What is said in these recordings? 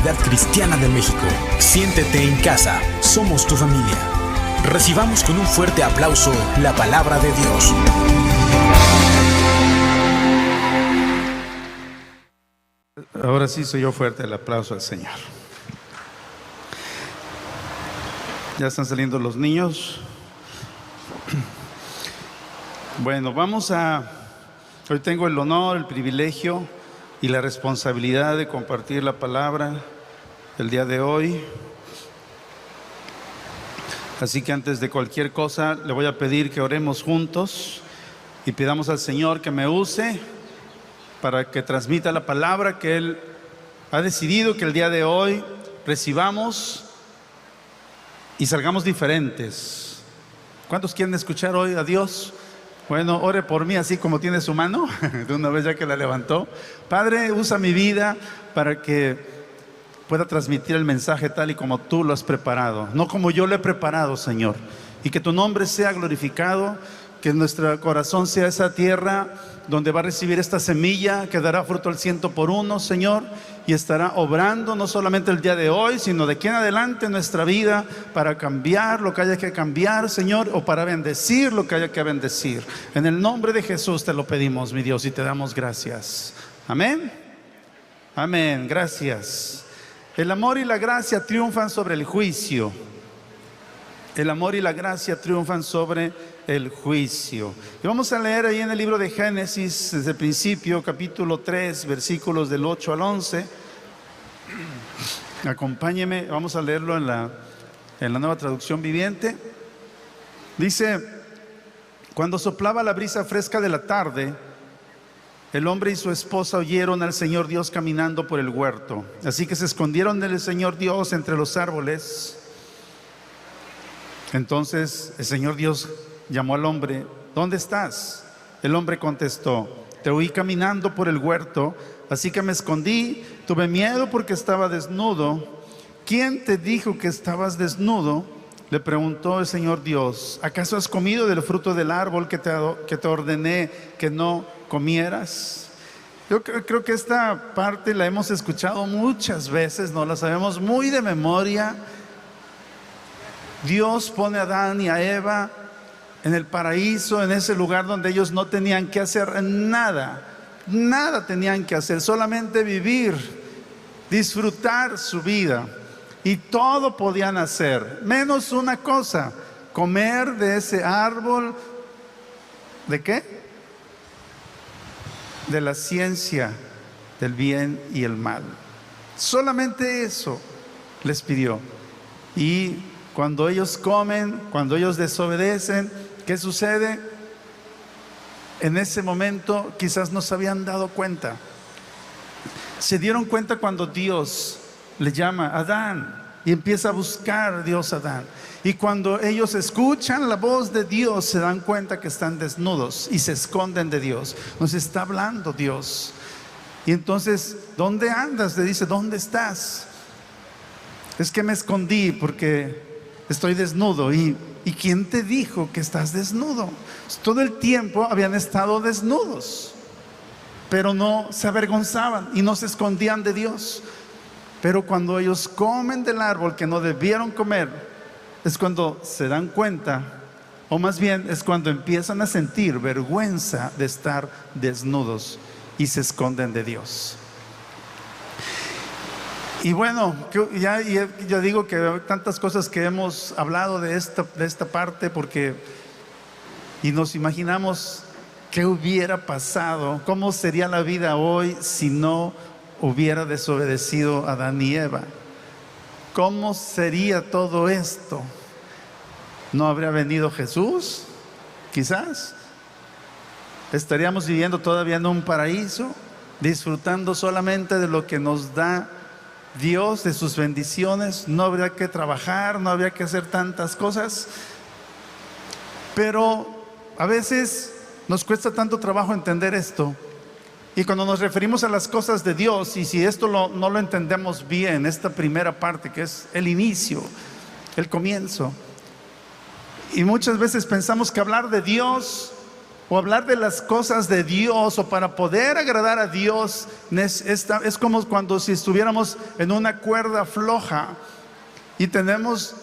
Comunidad Cristiana de México. Siéntete en casa, somos tu familia. Recibamos con un fuerte aplauso la palabra de Dios. Ahora sí soy yo fuerte el aplauso al Señor. Ya están saliendo los niños. Bueno, hoy tengo el honor, el privilegio y la responsabilidad de compartir la palabra el día de hoy. Así que antes de cualquier cosa le voy a pedir que oremos juntos y pidamos al Señor que me use para que transmita la palabra que Él ha decidido que el día de hoy recibamos y salgamos diferentes. ¿Cuántos quieren escuchar hoy a Dios? Bueno, ore por mí así como tiene su mano, de una vez ya que la levantó. Padre, usa mi vida para que pueda transmitir el mensaje tal y como tú lo has preparado, no como yo lo he preparado, Señor. Y que tu nombre sea glorificado, que nuestro corazón sea esa tierra donde va a recibir esta semilla que dará fruto al 100%, Señor, y estará obrando no solamente el día de hoy, sino de aquí en adelante en nuestra vida, para cambiar lo que haya que cambiar, Señor, o para bendecir lo que haya que bendecir. En el nombre de Jesús te lo pedimos, mi Dios, y te damos gracias. Amén. Amén, gracias. El amor y la gracia triunfan sobre el juicio. El amor y la gracia triunfan sobre el juicio. Y vamos a leer ahí en el libro de Génesis, desde el principio, capítulo 3, versículos del 8 al 11. Acompáñeme, vamos a leerlo en la Nueva Traducción Viviente. Dice: cuando soplaba la brisa fresca de la tarde, el hombre y su esposa oyeron al Señor Dios caminando por el huerto. Así que se escondieron del Señor Dios entre los árboles. Entonces el Señor Dios llamó al hombre: ¿dónde estás? El hombre contestó: te oí caminando por el huerto, así que me escondí, tuve miedo porque estaba desnudo. ¿Quién te dijo que estabas desnudo? Le preguntó el Señor Dios: ¿acaso has comido del fruto del árbol que te ordené que no comieras? Yo creo que esta parte la hemos escuchado muchas veces, no la sabemos muy de memoria. Dios pone a Adán y a Eva en el paraíso, en ese lugar donde ellos no tenían que hacer nada, nada tenían que hacer, solamente vivir, disfrutar su vida, y todo podían hacer, menos una cosa: comer de ese árbol. ¿De qué? De la ciencia del bien y el mal. Solamente eso les pidió. Y cuando ellos comen, cuando ellos desobedecen, ¿qué sucede? En ese momento quizás no se habían dado cuenta. Se dieron cuenta cuando Dios le llama a Adán y empieza a buscar a Dios a Adán. Y cuando ellos escuchan la voz de Dios, se dan cuenta que están desnudos y se esconden de Dios. Nos está hablando Dios. Y entonces, ¿dónde andas? Le dice: ¿dónde estás? Es que me escondí porque estoy desnudo. ¿Y quién te dijo que estás desnudo? Todo el tiempo habían estado desnudos, pero no se avergonzaban y no se escondían de Dios. Pero cuando ellos comen del árbol que no debieron comer, es cuando se dan cuenta, o más bien es cuando empiezan a sentir vergüenza de estar desnudos y se esconden de Dios. Y bueno, ya digo que tantas cosas que hemos hablado de esta parte, y nos imaginamos qué hubiera pasado, cómo sería la vida hoy si no hubiera desobedecido a Adán y Eva. ¿Cómo sería todo esto? ¿No habría venido Jesús? Quizás estaríamos viviendo todavía en un paraíso, disfrutando solamente de lo que nos da Dios, de sus bendiciones. No habría que trabajar, no habría que hacer tantas cosas. Pero a veces nos cuesta tanto trabajo entender esto. Y cuando nos referimos a las cosas de Dios, y si esto no lo entendemos bien, esta primera parte que es el inicio, el comienzo, y muchas veces pensamos que hablar de Dios o hablar de las cosas de Dios, o para poder agradar a Dios, es como cuando si estuviéramos en una cuerda floja y tenemos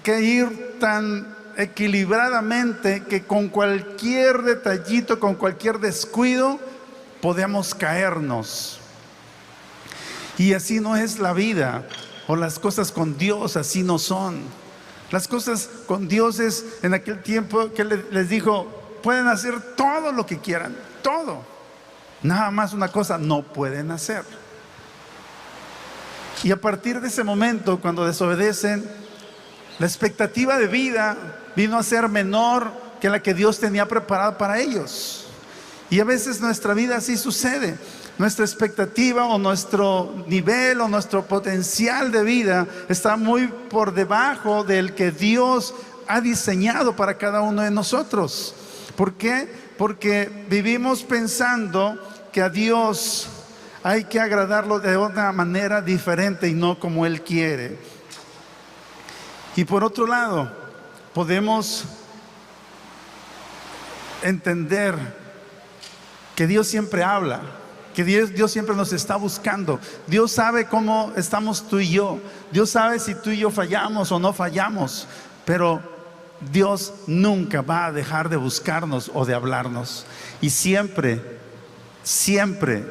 que ir tan equilibradamente que con cualquier detallito, con cualquier descuido, podemos caernos. Y así no es la vida, o las cosas con Dios así no son. Las cosas con Dios es en aquel tiempo que les dijo: pueden hacer todo lo que quieran, todo. Nada más una cosa no pueden hacer. Y a partir de ese momento, cuando desobedecen, la expectativa de vida vino a ser menor que la que Dios tenía preparada para ellos. Y a veces nuestra vida así sucede. Nuestra expectativa o nuestro nivel o nuestro potencial de vida está muy por debajo del que Dios ha diseñado para cada uno de nosotros. ¿Por qué? Porque vivimos pensando que a Dios hay que agradarlo de una manera diferente y no como Él quiere. Y por otro lado, podemos entender que Dios siempre habla, que Dios siempre nos está buscando. Dios sabe cómo estamos tú y yo. Dios sabe si tú y yo fallamos o no fallamos, pero Dios nunca va a dejar de buscarnos o de hablarnos. Y siempre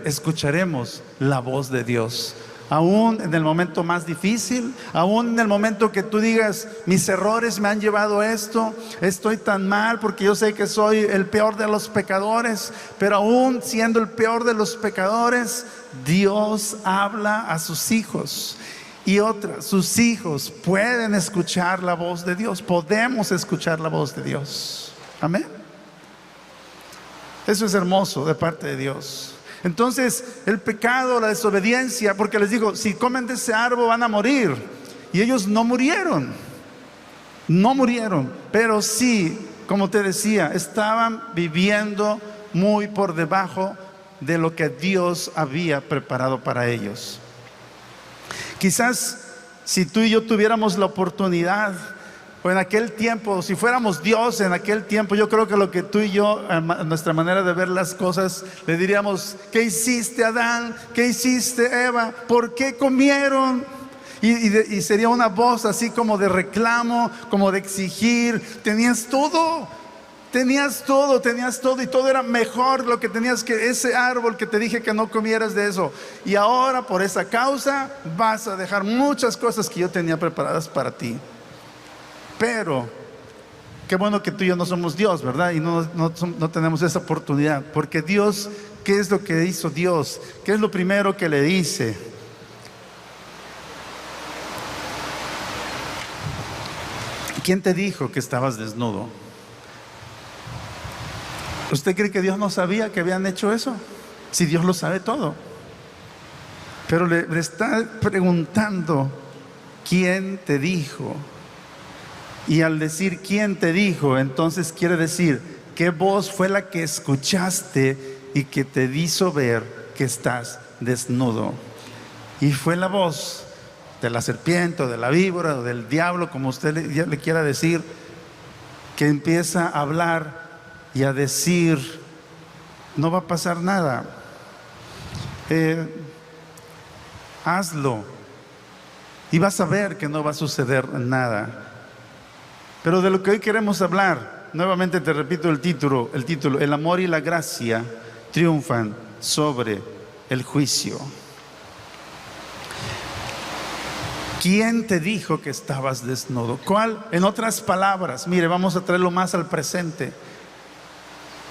escucharemos la voz de Dios. Aún en el momento más difícil, aún en el momento que tú digas: mis errores me han llevado a esto, estoy tan mal porque yo sé que soy el peor de los pecadores. Pero aún siendo el peor de los pecadores, Dios habla a sus hijos. Y sus hijos pueden escuchar la voz de Dios. Podemos escuchar la voz de Dios. Amén. Eso es hermoso de parte de Dios. Entonces el pecado, la desobediencia, porque les digo: si comen de ese árbol van a morir. Y ellos no murieron, pero sí, como te decía, estaban viviendo muy por debajo de lo que Dios había preparado para ellos. Quizás si tú y yo tuviéramos la oportunidad, o en aquel tiempo, si fuéramos Dios en aquel tiempo, yo creo que lo que tú y yo, a nuestra manera de ver las cosas, le diríamos: ¿qué hiciste, Adán? ¿Qué hiciste, Eva? ¿Por qué comieron? Y sería una voz así como de reclamo, como de exigir. Tenías todo, y todo era mejor. Lo que tenías, que ese árbol que te dije que no comieras de eso, y ahora por esa causa vas a dejar muchas cosas que yo tenía preparadas para ti. Pero qué bueno que tú y yo no somos Dios, ¿verdad? Y no tenemos esa oportunidad. Porque Dios, ¿qué es lo que hizo Dios? ¿Qué es lo primero que le dice? ¿Quién te dijo que estabas desnudo? ¿Usted cree que Dios no sabía que habían hecho eso? Si Dios lo sabe todo. Pero le está preguntando: ¿quién te dijo? Y al decir ¿quién te dijo?, entonces quiere decir: ¿qué voz fue la que escuchaste y que te hizo ver que estás desnudo? Y fue la voz de la serpiente, o de la víbora, o del diablo, como usted le quiera decir, que empieza a hablar y a decir: no va a pasar nada, hazlo y vas a ver que no va a suceder nada. Pero de lo que hoy queremos hablar, nuevamente te repito el título: el amor y la gracia triunfan sobre el juicio. ¿Quién te dijo que estabas desnudo? ¿Cuál? En otras palabras, mire, vamos a traerlo más al presente.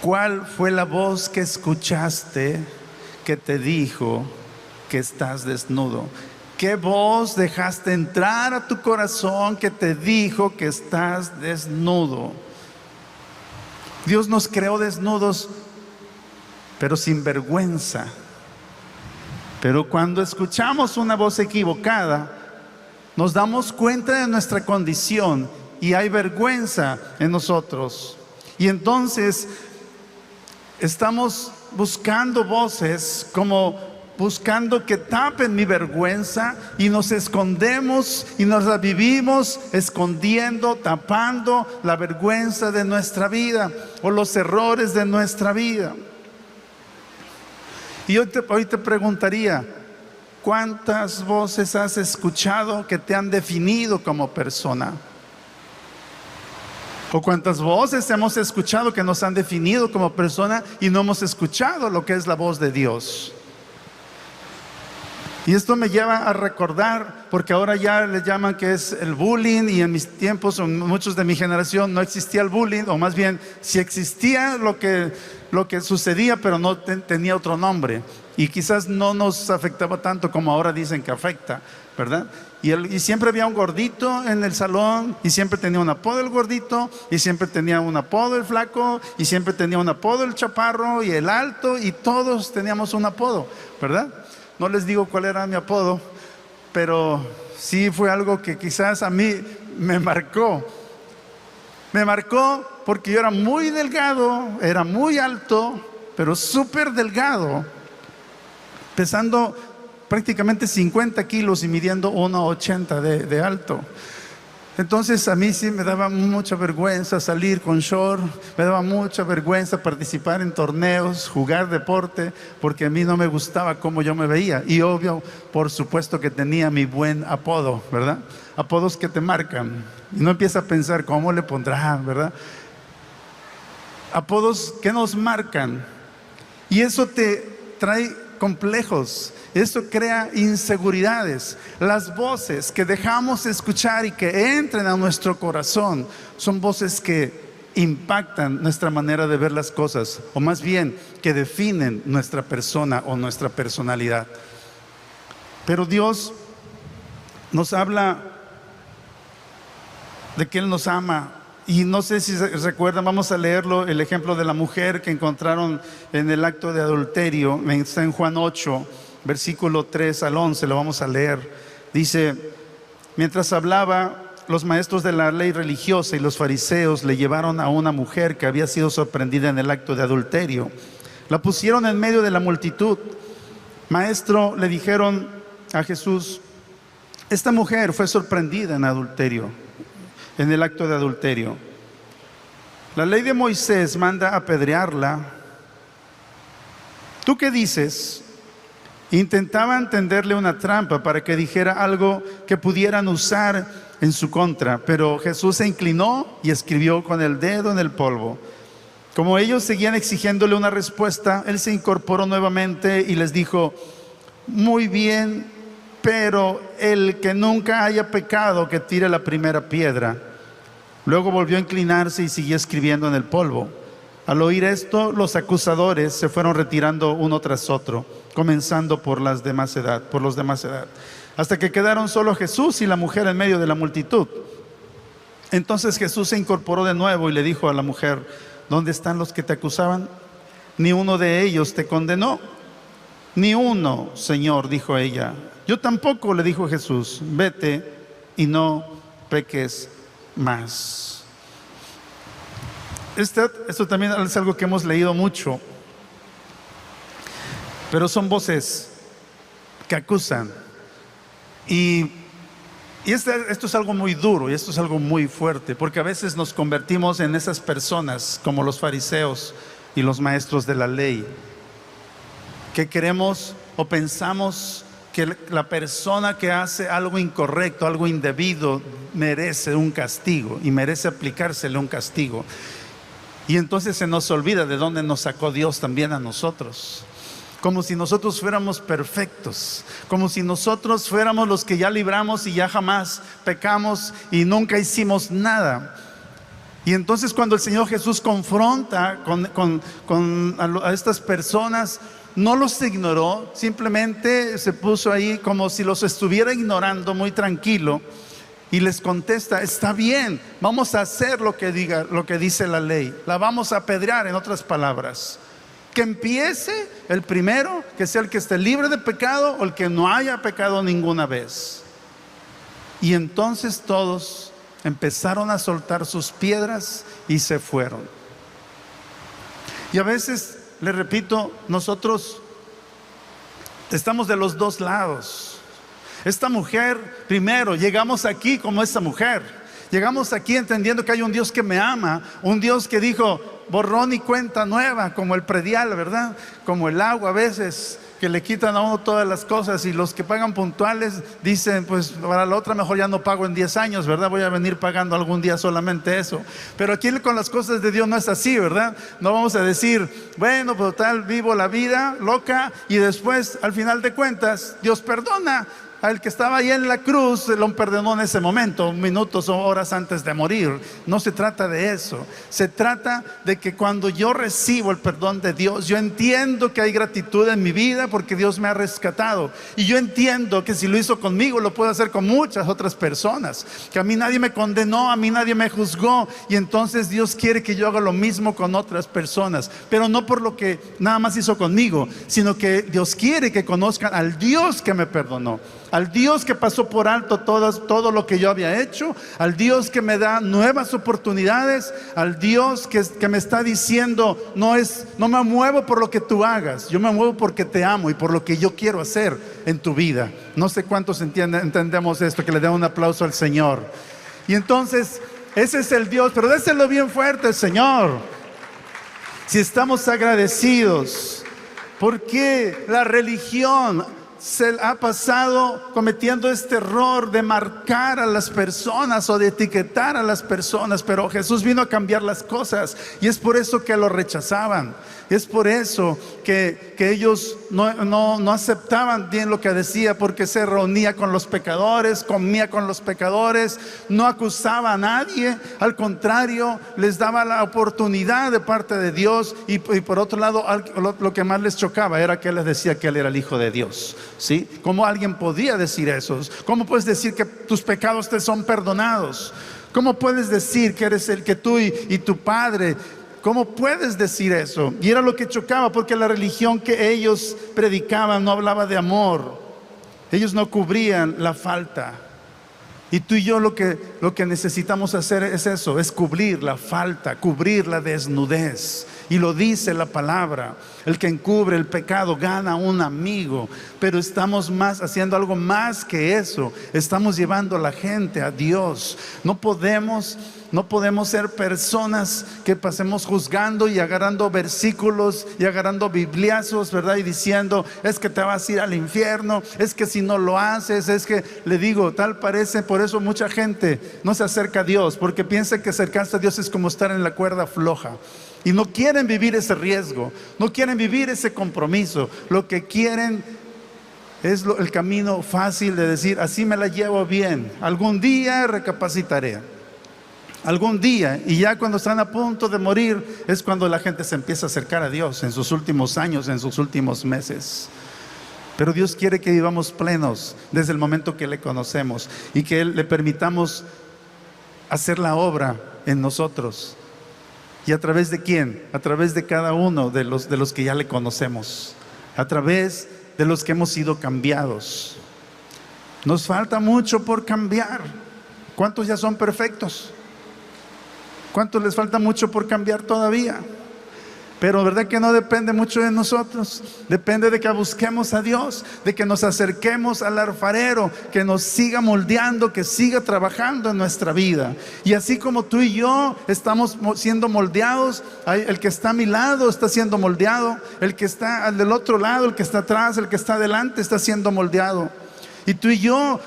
¿Cuál fue la voz que escuchaste que te dijo que estás desnudo? ¿Qué voz dejaste entrar a tu corazón que te dijo que estás desnudo? Dios nos creó desnudos, pero sin vergüenza. Pero cuando escuchamos una voz equivocada, nos damos cuenta de nuestra condición y hay vergüenza en nosotros. Y entonces estamos buscando voces como buscando que tapen mi vergüenza, y nos escondemos y nos la vivimos escondiendo, tapando la vergüenza de nuestra vida o los errores de nuestra vida. Y hoy te preguntaría, ¿cuántas voces has escuchado que te han definido como persona? ¿O cuántas voces hemos escuchado que nos han definido como persona y no hemos escuchado lo que es la voz de Dios? Y esto me lleva a recordar, porque ahora ya le llaman que es el bullying, y en mis tiempos, en muchos de mi generación, no existía el bullying, o más bien, sí existía lo que sucedía, pero no tenía otro nombre. Y quizás no nos afectaba tanto como ahora dicen que afecta, ¿verdad? Y siempre había un gordito en el salón, y siempre tenía un apodo el gordito, y siempre tenía un apodo el flaco, y siempre tenía un apodo el chaparro y el alto, y todos teníamos un apodo, ¿verdad? No les digo cuál era mi apodo, pero sí fue algo que quizás a mí me marcó. Me marcó porque yo era muy delgado, era muy alto, pero súper delgado, pesando prácticamente 50 kilos y midiendo 1,80 de alto. Entonces a mí sí me daba mucha vergüenza salir con short, me daba mucha vergüenza participar en torneos, jugar deporte, porque a mí no me gustaba cómo yo me veía. Y obvio, por supuesto que tenía mi buen apodo, ¿verdad? Apodos que te marcan. Y no empieza a pensar cómo le pondrán, ¿verdad? Apodos que nos marcan. Y eso te trae complejos. Esto crea inseguridades. Las voces que dejamos escuchar y que entren a nuestro corazón son voces que impactan nuestra manera de ver las cosas, o más bien que definen nuestra persona o nuestra personalidad. Pero Dios nos habla de que Él nos ama. Y no sé si recuerdan, vamos a leerlo, el ejemplo de la mujer que encontraron en el acto de adulterio. Está en Juan 8, versículo 3 al 11, lo vamos a leer. Dice: mientras hablaba, los maestros de la ley religiosa y los fariseos le llevaron a una mujer que había sido sorprendida en el acto de adulterio. La pusieron en medio de la multitud. Maestro, le dijeron a Jesús, esta mujer fue sorprendida en adulterio, en el acto de adulterio. La ley de Moisés manda apedrearla. ¿Tú qué dices? Intentaban tenderle una trampa para que dijera algo que pudieran usar en su contra, pero Jesús se inclinó y escribió con el dedo en el polvo. Como ellos seguían exigiéndole una respuesta, Él se incorporó nuevamente y les dijo: muy bien, pero el que nunca haya pecado, que tire la primera piedra. Luego volvió a inclinarse y siguió escribiendo en el polvo. Al oír esto, los acusadores se fueron retirando uno tras otro, comenzando por los de más edad, hasta que quedaron solo Jesús y la mujer en medio de la multitud. Entonces Jesús se incorporó de nuevo y le dijo a la mujer: ¿dónde están los que te acusaban? ¿Ni uno de ellos te condenó? Ni uno, Señor, dijo ella. Yo tampoco, le dijo Jesús. Vete y no peques más. Esto también es algo que hemos leído mucho, pero son voces que acusan. Y esto es algo muy duro, y esto es algo muy fuerte, porque a veces nos convertimos en esas personas como los fariseos y los maestros de la ley, que queremos o pensamos que la persona que hace algo incorrecto, algo indebido, merece un castigo y merece aplicársele un castigo. Y entonces se nos olvida de dónde nos sacó Dios también a nosotros. Como si nosotros fuéramos perfectos, como si nosotros fuéramos los que ya libramos y ya jamás pecamos y nunca hicimos nada. Y entonces cuando el Señor Jesús confronta a estas personas, no los ignoró, simplemente se puso ahí como si los estuviera ignorando, muy tranquilo, y les contesta: está bien, vamos a hacer lo que dice la ley, la vamos a apedrear, en otras palabras. Que empiece el primero, que sea el que esté libre de pecado o el que no haya pecado ninguna vez. Y entonces todos empezaron a soltar sus piedras y se fueron. Y a veces, le repito, nosotros Estamos de los dos lados. Esta mujer, primero, llegamos aquí como esta mujer. Llegamos aquí entendiendo que hay un Dios que me ama, un Dios que dijo borrón y cuenta nueva, como el predial, ¿verdad? Como el agua a veces, que le quitan a uno todas las cosas, y los que pagan puntuales dicen, pues para la otra mejor ya no pago en 10 años, ¿verdad? Voy a venir pagando algún día solamente eso. Pero aquí con las cosas de Dios no es así, ¿verdad? No vamos a decir, bueno, pues tal, vivo la vida loca y después, al final de cuentas, Dios perdona. Al que estaba ahí en la cruz, lo perdonó en ese momento, minutos o horas antes de morir. No se trata de eso. Se trata de que cuando yo recibo el perdón de Dios, yo entiendo que hay gratitud en mi vida porque Dios me ha rescatado. Y yo entiendo que si lo hizo conmigo, lo puede hacer con muchas otras personas. Que a mí nadie me condenó, a mí nadie me juzgó. Y entonces Dios quiere que yo haga lo mismo con otras personas. Pero no por lo que nada más hizo conmigo, sino que Dios quiere que conozcan al Dios que me perdonó. Al Dios que pasó por alto todo lo que yo había hecho, al Dios que me da nuevas oportunidades, al Dios que me está diciendo, no me muevo por lo que tú hagas, yo me muevo porque te amo y por lo que yo quiero hacer en tu vida. No sé cuántos entendemos esto, que le den un aplauso al Señor. Y entonces, ese es el Dios, pero déselo bien fuerte, Señor. Si estamos agradecidos, ¿por qué la religión se ha pasado cometiendo este error de marcar a las personas o de etiquetar a las personas? Pero Jesús vino a cambiar las cosas y es por eso que lo rechazaban. Es por eso que ellos no aceptaban bien lo que decía, porque se reunía con los pecadores, comía con los pecadores, no acusaba a nadie, al contrario, les daba la oportunidad de parte de Dios. Y por otro lado, lo que más les chocaba era que Él les decía que Él era el Hijo de Dios, ¿sí? ¿Cómo alguien podía decir eso? ¿Cómo puedes decir que tus pecados te son perdonados? ¿Cómo puedes decir que eres el que tú y tu Padre? ¿Cómo puedes decir eso? Y era lo que chocaba, porque la religión que ellos predicaban no hablaba de amor. Ellos no cubrían la falta. Y tú y yo lo que necesitamos hacer es eso, es cubrir la falta, cubrir la desnudez. Y lo dice la palabra: el que encubre el pecado gana un amigo. Pero estamos haciendo algo más que eso. Estamos llevando a la gente a Dios. No podemos ser personas que pasemos juzgando y agarrando versículos y agarrando bibliazos, ¿verdad? Y diciendo, es que te vas a ir al infierno, es que si no lo haces, es que, le digo, tal parece. Por eso mucha gente no se acerca a Dios, porque piensa que acercarse a Dios es como estar en la cuerda floja. Y no quieren vivir ese riesgo, no quieren vivir ese compromiso. Lo que quieren es el camino fácil de decir, así me la llevo bien, algún día recapacitaré. Algún día, y ya cuando están a punto de morir, es cuando la gente se empieza a acercar a Dios, en sus últimos años, en sus últimos meses. Pero Dios quiere que vivamos plenos desde el momento que le conocemos y que le permitamos hacer la obra en nosotros. ¿Y a través de quién? A través de cada uno de los que ya le conocemos, a través de los que hemos sido cambiados. Nos falta mucho por cambiar. ¿Cuántos ya son perfectos? ¿Cuántos les falta mucho por cambiar todavía? Pero verdad que no depende mucho de nosotros. Depende de que busquemos a Dios, de que nos acerquemos al alfarero, que nos siga moldeando, que siga trabajando en nuestra vida. Y así como tú y yo estamos siendo moldeados, el que está a mi lado está siendo moldeado, el que está al del otro lado, el que está atrás, el que está adelante está siendo moldeado. Y tú y yo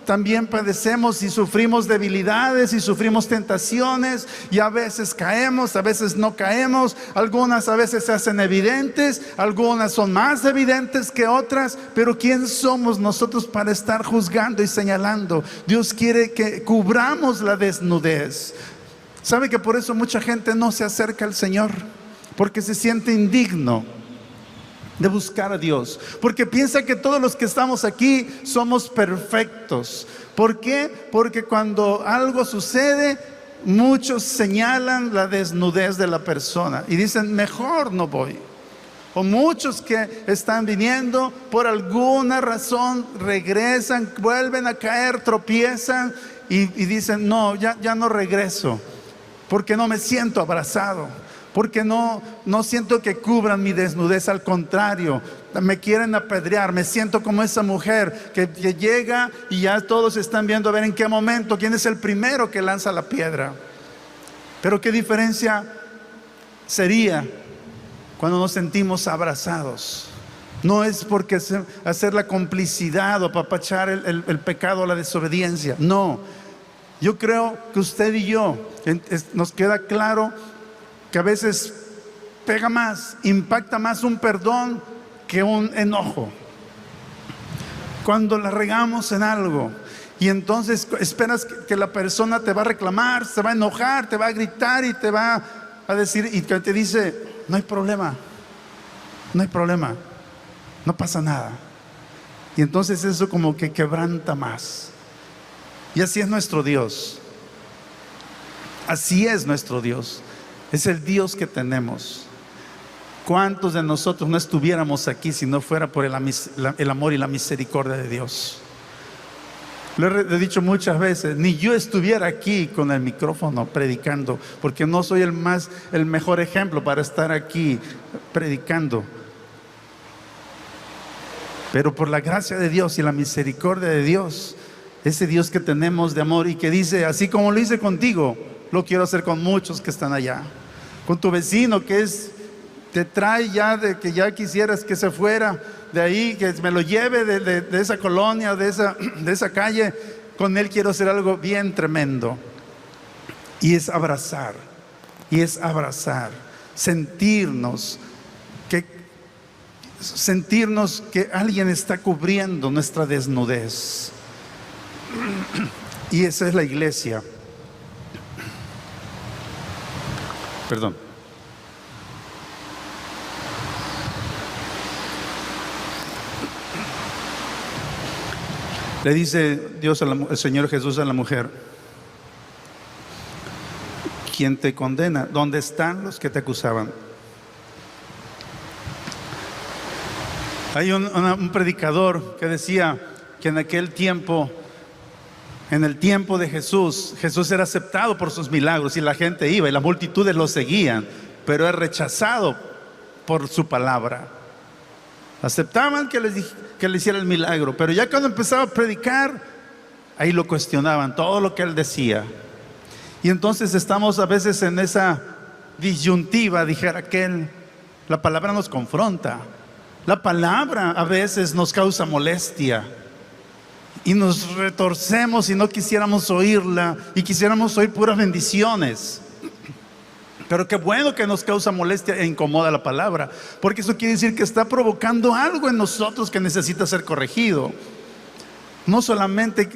también padecemos y sufrimos debilidades y sufrimos tentaciones, y a veces caemos, a veces no caemos. Algunas a veces se hacen evidentes, algunas son más evidentes que otras. Pero ¿quién somos nosotros para estar juzgando y señalando? Dios quiere que cubramos la desnudez. ¿Sabe que por eso mucha gente no se acerca al Señor? Porque se siente indigno de buscar a Dios, porque piensa que todos los que estamos aquí somos perfectos. ¿Por qué? Porque cuando algo sucede, muchos señalan la desnudez de la persona y dicen, mejor no voy. O muchos que están viniendo, por alguna razón regresan, vuelven a caer, tropiezan y dicen, no, ya no regreso, porque no me siento abrazado, porque no siento que cubran mi desnudez, al contrario, me quieren apedrear. Me siento como esa mujer que llega y ya todos están viendo a ver en qué momento, quién es el primero que lanza la piedra. Pero qué diferencia sería cuando nos sentimos abrazados. No es porque hacer la complicidad o apapachar el pecado o la desobediencia. No, yo creo que usted y yo nos queda claro que a veces pega más, impacta más un perdón que un enojo. Cuando la regamos en algo y entonces esperas que la persona te va a reclamar, se va a enojar, te va a gritar y te va a decir, y que te dice, no hay problema, no hay problema, no pasa nada. Y entonces eso como que quebranta más. Y así es nuestro Dios. Así es nuestro Dios. Es el Dios que tenemos. ¿Cuántos de nosotros no estuviéramos aquí si no fuera por el amor y la misericordia de Dios? Lo he dicho muchas veces, ni yo estuviera aquí con el micrófono predicando, porque no soy el mejor ejemplo para estar aquí predicando. Pero por la gracia de Dios y la misericordia de Dios, ese Dios que tenemos de amor y que dice, así como lo hice contigo, lo quiero hacer con muchos que están allá. Con tu vecino que te trae ya de que ya quisieras que se fuera de ahí, que me lo lleve de esa colonia, de esa calle. Con él quiero hacer algo bien tremendo. Y es abrazar, sentirnos que alguien está cubriendo nuestra desnudez. Y esa es la iglesia. Perdón. Le dice Dios el Señor Jesús a la mujer, ¿quién te condena? ¿Dónde están los que te acusaban? Hay un predicador que decía que en aquel tiempo, en el tiempo de Jesús era aceptado por sus milagros y la gente iba y las multitudes lo seguían, pero es rechazado por su palabra. Aceptaban que le hiciera el milagro, pero ya cuando empezaba a predicar, ahí lo cuestionaban, todo lo que él decía. Y entonces estamos a veces en esa disyuntiva, dijera aquel. La palabra nos confronta. La palabra a veces nos causa molestia y nos retorcemos y no quisiéramos oírla y quisiéramos oír puras bendiciones. Pero qué bueno que nos causa molestia e incomoda la palabra, porque eso quiere decir que está provocando algo en nosotros que necesita ser corregido. No solamente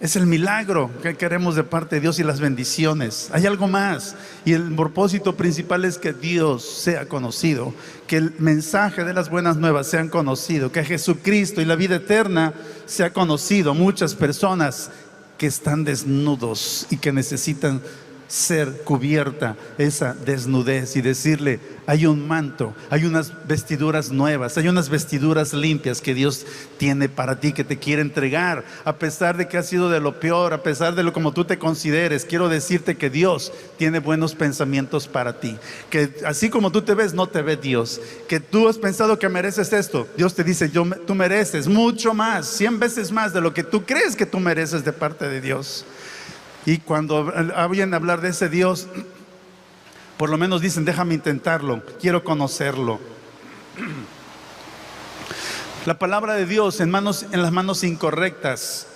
es el milagro que queremos de parte de Dios y las bendiciones, hay algo más, y el propósito principal es que Dios sea conocido, que el mensaje de las buenas nuevas sean conocido, que Jesucristo y la vida eterna sea conocido. Muchas personas que están desnudos y que necesitan ser cubierta esa desnudez y decirle, hay un manto, hay unas vestiduras nuevas, hay unas vestiduras limpias que Dios tiene para ti, que te quiere entregar, a pesar de que has sido de lo peor, a pesar de lo como tú te consideres. Quiero decirte que Dios tiene buenos pensamientos para ti, que así como tú te ves, no te ve Dios, que tú has pensado que mereces esto, Dios te dice, tú mereces mucho más, 100 veces más de lo que tú crees que tú mereces de parte de Dios. Y cuando oyen hablar de ese Dios, por lo menos dicen, déjame intentarlo, quiero conocerlo. La palabra de Dios en las manos incorrectas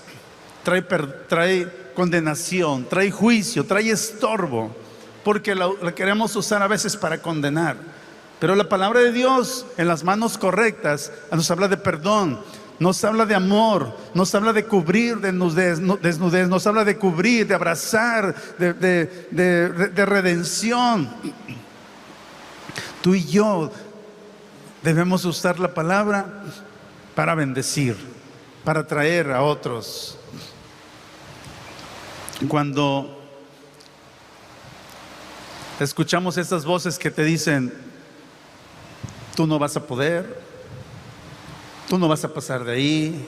trae condenación, trae juicio, trae estorbo, porque la queremos usar a veces para condenar. Pero la palabra de Dios en las manos correctas nos habla de perdón, nos habla de amor, nos habla de cubrir desnudez, nos habla de cubrir, de abrazar, de redención. Tú y yo debemos usar la palabra para bendecir, para traer a otros. Cuando escuchamos esas voces que te dicen, tú no vas a poder, tú no vas a pasar de ahí,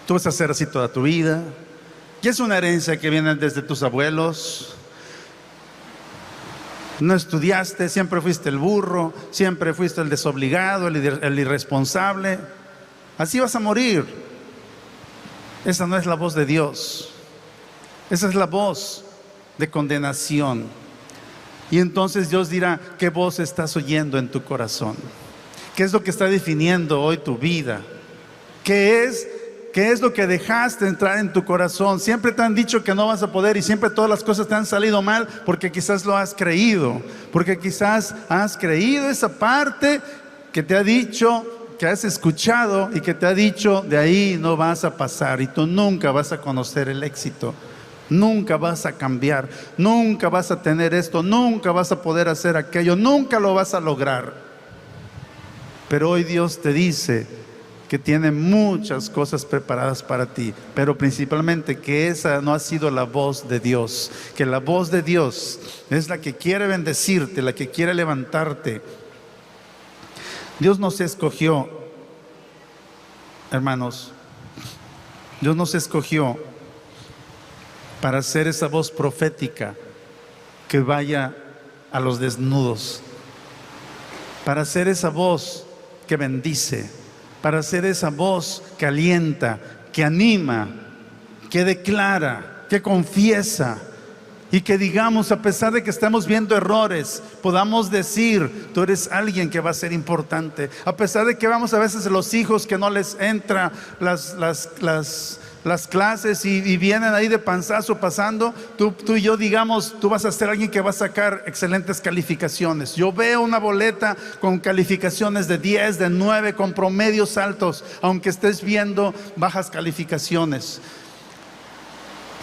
tú vas a ser así toda tu vida, y es una herencia que viene desde tus abuelos, No estudiaste, siempre fuiste el burro, siempre fuiste el desobligado, el irresponsable. Así vas a morir. Esa no es la voz de Dios. Esa es la voz de condenación. Y entonces Dios dirá: ¿qué voz estás oyendo en tu corazón? ¿Qué es lo que está definiendo hoy tu vida? ¿Qué es lo que dejaste entrar en tu corazón? Siempre te han dicho que no vas a poder y siempre todas las cosas te han salido mal porque quizás lo has creído. Porque quizás has creído esa parte que te ha dicho, que has escuchado y que te ha dicho: de ahí no vas a pasar y tú nunca vas a conocer el éxito. Nunca vas a cambiar, nunca vas a tener esto, nunca vas a poder hacer aquello, nunca lo vas a lograr. Pero hoy Dios te dice que tiene muchas cosas preparadas para ti, pero principalmente que esa no ha sido la voz de Dios, que la voz de Dios es la que quiere bendecirte, la que quiere levantarte. Dios nos escogió, hermanos, Dios nos escogió para ser esa voz profética que vaya a los desnudos, para ser esa voz que bendice, para ser esa voz que alienta, que anima, que declara, que confiesa, y que digamos, a pesar de que estamos viendo errores, podamos decir: tú eres alguien que va a ser importante. A pesar de que vamos a veces los hijos que no les entra las clases y vienen ahí de panzazo pasando, tú y yo digamos: tú vas a ser alguien que va a sacar excelentes calificaciones. Yo veo una boleta con calificaciones de 10, de 9, con promedios altos, aunque estés viendo bajas calificaciones.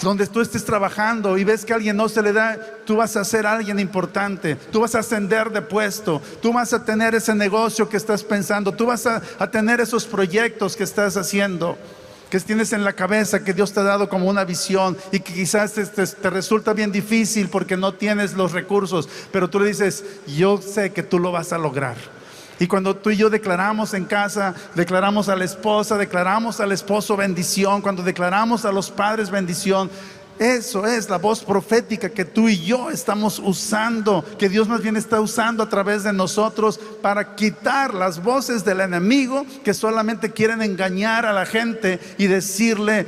Donde tú estés trabajando y ves que a alguien no se le da, tú vas a ser alguien importante, tú vas a ascender de puesto, tú vas a tener ese negocio que estás pensando, tú vas a tener esos proyectos que estás haciendo, que tienes en la cabeza, que Dios te ha dado como una visión y que quizás te resulta bien difícil porque no tienes los recursos, pero tú le dices: yo sé que tú lo vas a lograr. Y cuando tú y yo declaramos en casa, declaramos a la esposa, declaramos al esposo bendición, cuando declaramos a los padres bendición, eso es la voz profética que tú y yo estamos usando, que Dios más bien está usando a través de nosotros para quitar las voces del enemigo que solamente quieren engañar a la gente y decirle: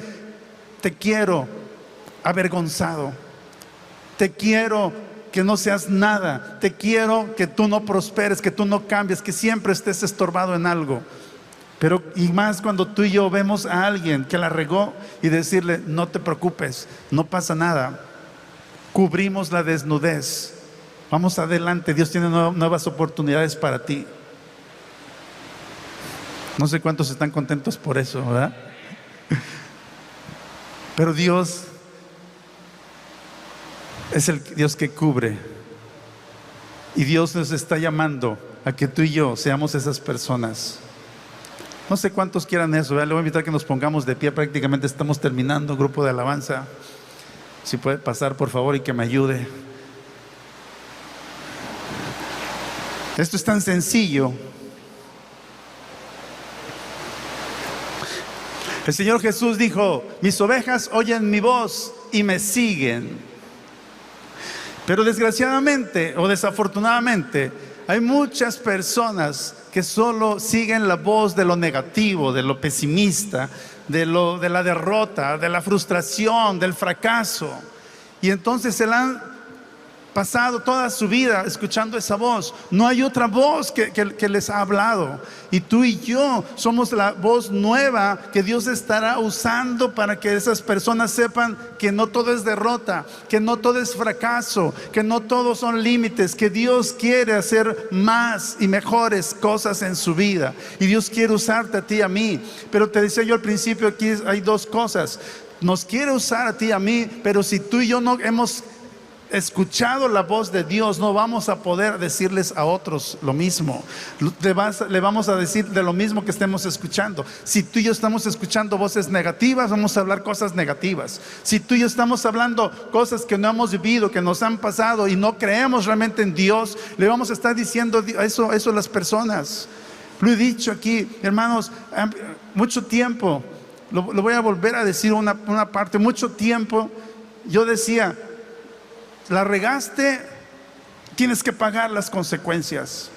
te quiero avergonzado, te quiero que no seas nada, te quiero que tú no prosperes, que tú no cambies, que siempre estés estorbado en algo. Pero y más cuando tú y yo vemos a alguien que la regó y decirle: no te preocupes, no pasa nada, cubrimos la desnudez, vamos adelante, Dios tiene nuevas oportunidades para ti. No sé cuántos están contentos por eso, ¿verdad? Pero Dios es el Dios que cubre, y Dios nos está llamando a que tú y yo seamos esas personas. No sé cuántos quieran eso, ¿verdad? Le voy a invitar a que nos pongamos de pie, prácticamente estamos terminando, grupo de alabanza. Si puede pasar por favor y que me ayude. Esto es tan sencillo. El Señor Jesús dijo: mis ovejas oyen mi voz y me siguen. Pero desgraciadamente o desafortunadamente hay muchas personas que solo siguen la voz de lo negativo, de lo pesimista, de la derrota, de la frustración, del fracaso. Y entonces se la han pasado toda su vida escuchando esa voz. No hay otra voz que les ha hablado. Y tú y yo somos la voz nueva que Dios estará usando para que esas personas sepan que no todo es derrota, que no todo es fracaso, que no todos son límites, que Dios quiere hacer más y mejores cosas en su vida. Y Dios quiere usarte a ti y a mí. Pero te decía yo al principio, aquí hay dos cosas. Nos quiere usar a ti y a mí, pero si tú y yo no hemos escuchado la voz de Dios, no vamos a poder decirles a otros lo mismo. Le vamos a decir de lo mismo que estemos escuchando. Si tú y yo estamos escuchando voces negativas, vamos a hablar cosas negativas. Si tú y yo estamos hablando cosas que no hemos vivido, que nos han pasado y no creemos realmente en Dios, le vamos a estar diciendo eso a las personas. Lo he dicho aquí, hermanos, mucho tiempo, lo voy a volver a decir una parte, mucho tiempo yo decía: la regaste, tienes que pagar las consecuencias,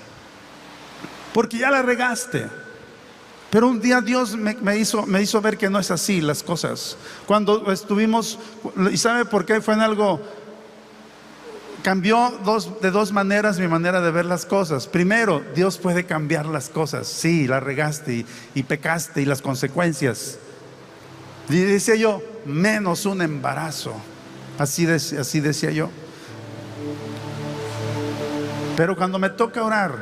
porque ya la regaste. Pero un día Dios me hizo ver que no es así las cosas. Cuando estuvimos, ¿y sabe por qué? Fue en algo, cambió de dos maneras mi manera de ver las cosas. Primero, Dios puede cambiar las cosas. Sí, la regaste y pecaste y las consecuencias. Y decía yo, menos un embarazo. Así decía yo. Pero cuando me toca orar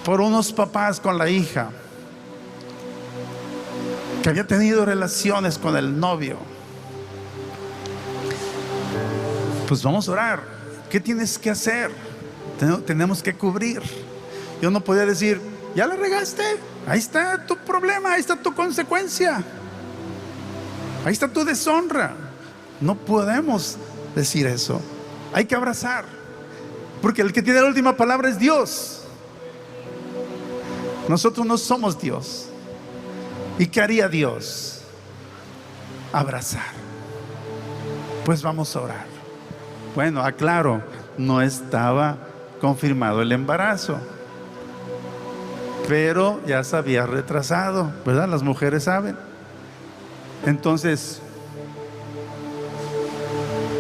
por unos papás con la hija que había tenido relaciones con el novio, pues vamos a orar. ¿Qué tienes que hacer? Tenemos que cubrir. Yo no podía decir, ya la regaste, ahí está tu problema, ahí está tu consecuencia, ahí está tu deshonra. No podemos decir eso. Hay que abrazar, porque el que tiene la última palabra es Dios. Nosotros no somos Dios. ¿Y qué haría Dios? Abrazar. Pues vamos a orar. Bueno, aclaro, no estaba confirmado el embarazo, pero ya se había retrasado, ¿verdad? Las mujeres saben. Entonces,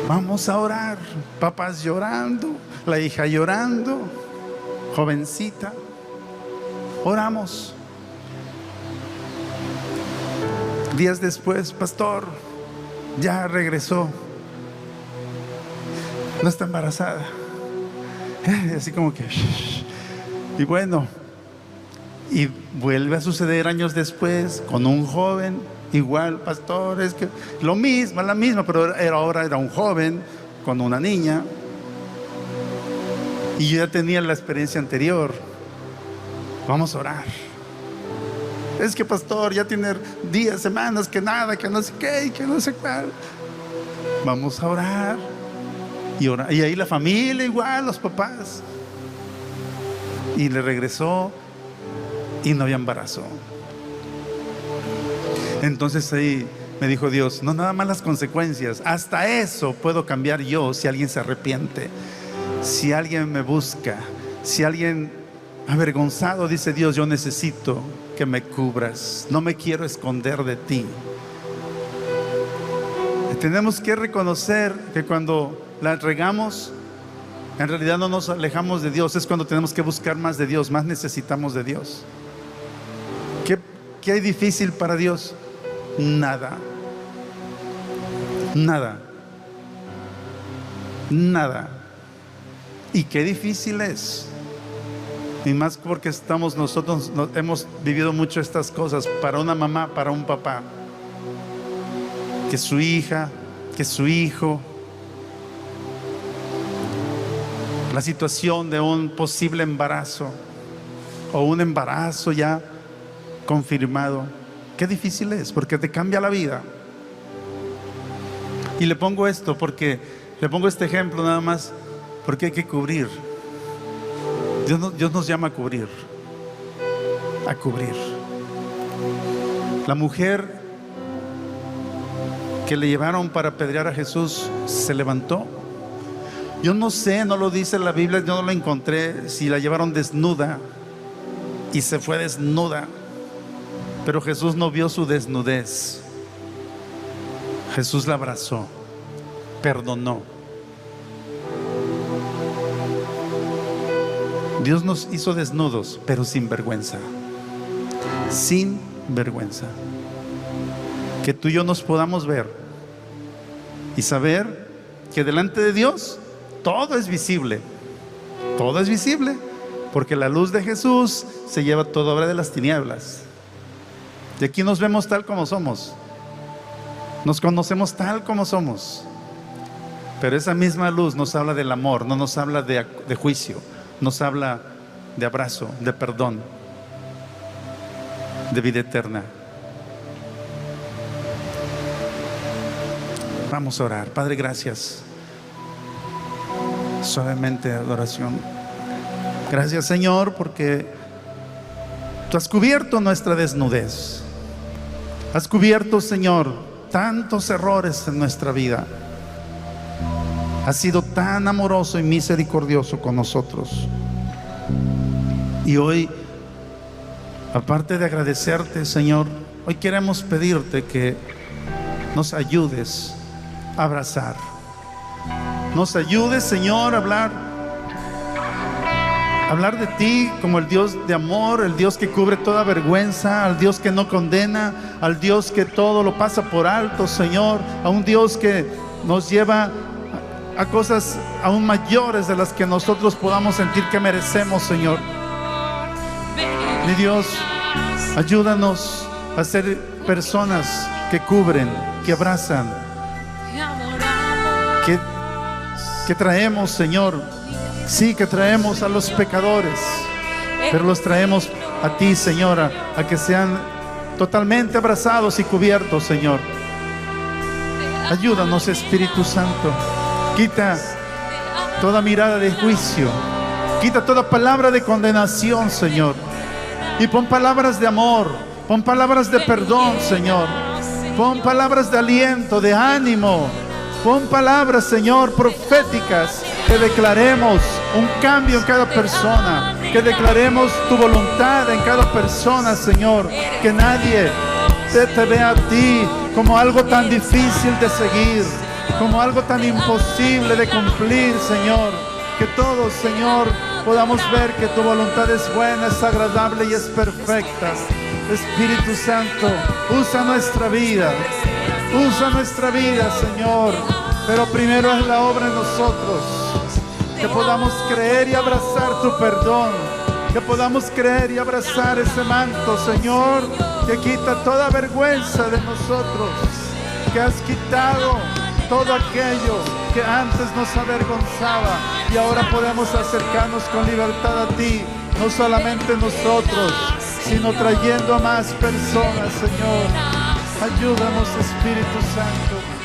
vamos a orar. Papás llorando, la hija llorando, jovencita. Oramos. Días después, pastor, ya regresó, no está embarazada. Así como que y bueno, y vuelve a suceder años después con un joven. Igual, pastor, es que la misma, pero ahora era un joven con una niña. Y yo ya tenía la experiencia anterior. Vamos a orar. Es que, pastor, ya tiene días, semanas, que nada, que no sé qué, que no sé cuál. Vamos a orar. Y ahí la familia igual, los papás. Y le regresó y no había embarazo. Entonces ahí me dijo Dios, no nada más las consecuencias, hasta eso puedo cambiar yo si alguien se arrepiente, si alguien me busca, si alguien avergonzado dice, Dios, yo necesito que me cubras, no me quiero esconder de ti. Tenemos que reconocer que cuando la regamos, en realidad no nos alejamos de Dios, es cuando tenemos que buscar más de Dios, más necesitamos de Dios. ¿Qué hay difícil para Dios? Nada. Nada. Nada. Y qué difícil es. Y más porque nosotros hemos vivido mucho estas cosas, para una mamá, para un papá, que su hija, que su hijo, la situación de un posible embarazo o un embarazo ya confirmado. Qué difícil es, porque te cambia la vida. Y le pongo este ejemplo nada más porque hay que cubrir. Dios nos llama a cubrir. A cubrir. La mujer que le llevaron para apedrear a Jesús se levantó. Yo no sé, no lo dice la Biblia, yo no lo encontré, si la llevaron desnuda y se fue desnuda. Pero Jesús no vio su desnudez. Jesús la abrazó, perdonó. Dios nos hizo desnudos, pero sin vergüenza. Sin vergüenza. Que tú y yo nos podamos ver y saber que delante de Dios todo es visible. Todo es visible, porque la luz de Jesús se lleva toda obra de las tinieblas. Y aquí nos vemos tal como somos. Nos conocemos tal como somos. Pero esa misma luz nos habla del amor, no nos habla de juicio. Nos habla de abrazo, de perdón, de vida eterna. Vamos a orar. Padre, gracias. Suavemente, adoración. Gracias, Señor, porque tú has cubierto nuestra desnudez. Has cubierto, Señor, tantos errores en nuestra vida. Has sido tan amoroso y misericordioso con nosotros. Y hoy, aparte de agradecerte, Señor, hoy queremos pedirte que nos ayudes a abrazar. Nos ayudes, Señor, a hablar de ti como el Dios de amor, el Dios que cubre toda vergüenza, al Dios que no condena, al Dios que todo lo pasa por alto, Señor, a un Dios que nos lleva a cosas aún mayores de las que nosotros podamos sentir que merecemos, Señor. Mi Dios, ayúdanos a ser personas que cubren, que abrazan, que traemos, Señor, sí, que traemos a los pecadores, pero los traemos a ti, Señora, a que sean totalmente abrazados y cubiertos, Señor. Ayúdanos, Espíritu Santo. Quita toda mirada de juicio, quita toda palabra de condenación, Señor, y pon palabras de amor, pon palabras de perdón, Señor. Pon palabras de aliento, de ánimo. Pon palabras, Señor, proféticas, que declaremos un cambio en cada persona, que declaremos tu voluntad en cada persona, Señor. Que nadie te vea a ti como algo tan difícil de seguir, como algo tan imposible de cumplir, Señor. Que todos, Señor, podamos ver que tu voluntad es buena, es agradable y es perfecta. Espíritu Santo, usa nuestra vida, Señor. Pero primero es la obra en nosotros. Que podamos creer y abrazar tu perdón, que podamos creer y abrazar ese manto, Señor, que quita toda vergüenza de nosotros, que has quitado todo aquello que antes nos avergonzaba, y ahora podemos acercarnos con libertad a ti, no solamente nosotros, sino trayendo a más personas, Señor. Ayúdanos, Espíritu Santo.